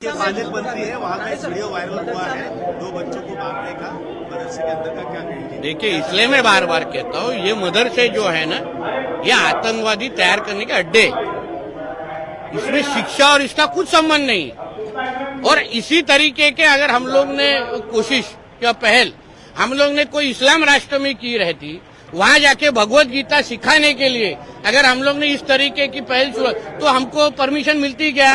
ये पालक मंत्री है, वहाँ का एक वीडियो वायरल हुआ है 2 बच्चों को मारने का मदरसे के अंदर का, क्या कहेंगे? देखिए, इसलिए मैं बार बार कहता हूँ ये मदरसे जो है ना, ये आतंकवादी तैयार करने के अड्डे, इसमें शिक्षा और इसका कुछ संबंध नहीं। और इसी तरीके के अगर हम लोग ने कोशिश या पहल हम लोग ने कोई इस्लाम राष्ट्र में की रहती, वहां जाके भगवत गीता सिखाने के लिए अगर हम लोग ने इस तरीके की पहल शुरू, तो हमको परमिशन मिलती क्या?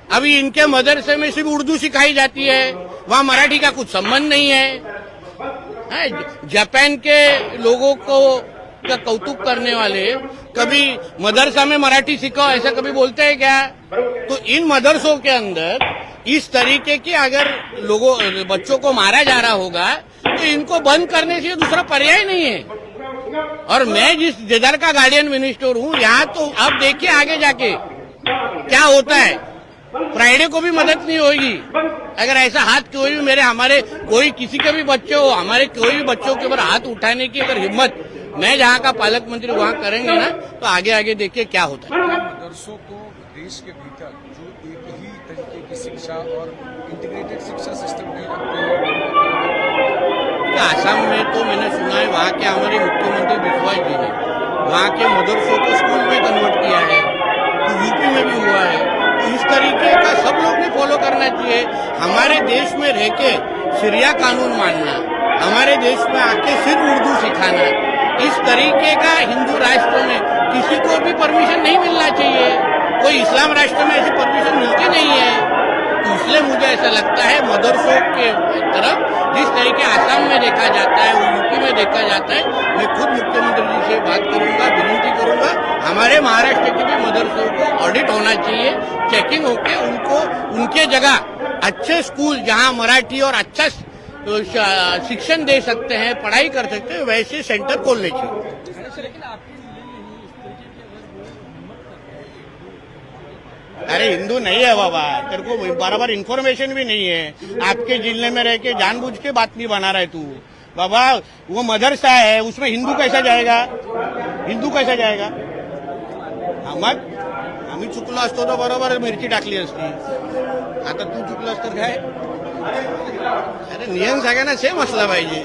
अभी इनके मदरसे में सिर्फ उर्दू सिखाई जाती है, वहां मराठी का कुछ संबंध नहीं है। जापान के लोगों को का कौतुक करने वाले कभी मदरसा में मराठी सिखाओ ऐसा कभी बोलते हैं क्या? तो इन मदरसों के अंदर इस तरीके की अगर लोगों बच्चों को मारा जा रहा होगा तो इनको बंद करने से दूसरा पर्याय नहीं है। और मैं जिस जिधर का गार्डियन मिनिस्टर हूँ, यहाँ तो अब देखिए आगे जाके क्या होता है। फ्राइडे को भी मदद नहीं होगी अगर ऐसा हाथ कोई भी हमारे कोई किसी के भी बच्चे हो, हमारे कोई भी बच्चों के ऊपर हाथ उठाने की अगर हिम्मत मैं जहाँ का पालक मंत्री वहाँ करेंगे ना, तो आगे आगे देखिए क्या होता है। मदरसों को देश के भीतर जो एक ही तरीके की शिक्षा और इंटीग्रेटेड शिक्षा सिस्टम नहीं रखते हैं। आसाम में तो मैंने सुना है वहाँ के हमारे मुख्यमंत्री बिस्वास जी ने वहाँ के मदरसों को स्कूल में कन्वर्ट किया है, तो यूपी में भी हुआ है। इस तरीके का सब लोग ने फॉलो करना चाहिए। हमारे देश में रह के शरिया कानून मानना, हमारे देश में आके सिर्फ उर्दू सिखाना, इस तरीके का हिंदू राष्ट्र में किसी को भी परमिशन नहीं मिलना चाहिए। कोई इस्लाम राष्ट्र में ऐसी परमिशन मिलती नहीं है। तो इसलिए मुझे ऐसा लगता है मदरसों के तरफ जिस तरीके आसाम में देखा जाता है, वो यूपी में देखा जाता है, मैं खुद मुख्यमंत्री जी से बात करूंगा, विनती करूंगा हमारे महाराष्ट्र के भी मदरसों को ऑडिट होना चाहिए, चेकिंग होके उनको उनके जगह अच्छे स्कूल जहां मराठी और अच्छा शिक्षण दे सकते हैं, पढ़ाई कर सकते हैं, वैसे सेंटर खोलने चाहिए। अरे हिंदू नहीं है बाबा, तेरे को बराबर इन्फॉर्मेशन भी नहीं है। आपके जिले में रह के जानबूझ के बात नहीं बना रहे तू बाबा। वो मदरसा है, उसमें हिंदू कैसा जाएगा? हिंदू कैसा जाएगा? आम्ही चुकलो असतो तो बरोबर मिरची टाकली असती। आता तू चुकलास तर काय? अरे नियम सगळ्यांना सेम असला पाहिजे।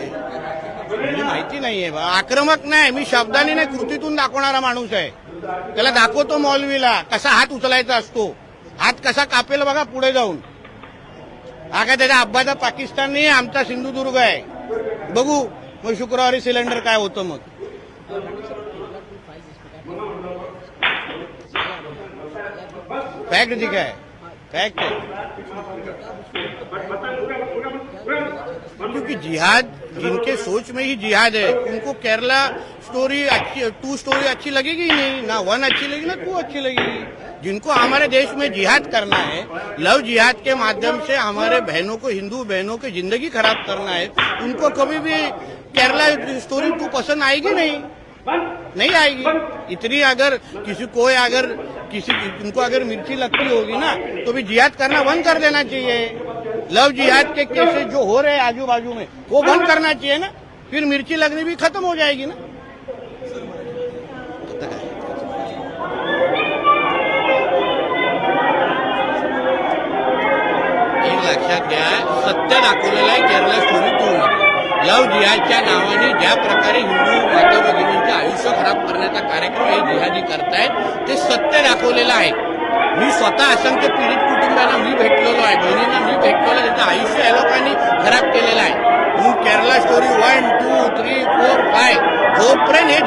म्हणजे माहिती नाहीये बा, आक्रमक नाही, मी शब्दाने नाही कृतीतून दाखवणारा माणूस आहे। त्याला दाखवतो मौलवीला कसा हात उचलायचा असतो, हात कसा कापेल बघा पुढे जाऊन। हा काय त्याच्या अब्बाचा पाकिस्तान नाही, आमचा सिंधुदुर्ग आहे। बघू मग शुक्रवारी सिलेंडर काय होतं मग। फैक्ट दिखा है, फैक्ट है। क्योंकि जिहाद जिनके सोच में ही जिहाद है, उनको केरला स्टोरी अच्छी 2 स्टोरी अच्छी लगेगी ही नहीं, ना 1 अच्छी लगेगी ना 2 अच्छी लगेगी। जिनको हमारे देश में जिहाद करना है, लव जिहाद के माध्यम से हमारे बहनों को, हिंदू बहनों की जिंदगी खराब करना है, उनको कभी भी केरला स्टोरी 2 पसंद आएगी नहीं आएगी। इतनी अगर किसी उनको अगर मिर्ची लगती होगी ना, तो भी जिहाद करना बंद कर देना चाहिए। लव जिहाद के केसेस जो हो रहे हैं आजू बाजू में, वो बंद करना चाहिए ना, फिर मिर्ची लगनी भी खत्म हो जाएगी ना। एक लक्षात घ्या, सत्य दाखवलेलं आहे केरला स्टोरी 2 मध्ये। लव जिहादच्या नावाने ज्या प्रकारे हिंदू माता भगिनींचं आयुष्य खराब करण्याचा कार्यक्रम हे जिहादी करतायत, ते सत्य दाखवलेलं आहे। मी स्वतः असंख्य पीडित कुटुंबांना मी भेटलेलो आहे, बहिणींना मी भेटलेलो आहे, त्यांचं आयुष्य या लोकांनी खराब केलेलं आहे। म्हणून केरला स्टोरी 1, 2, 3, 4, 5 जोपर्यंत हे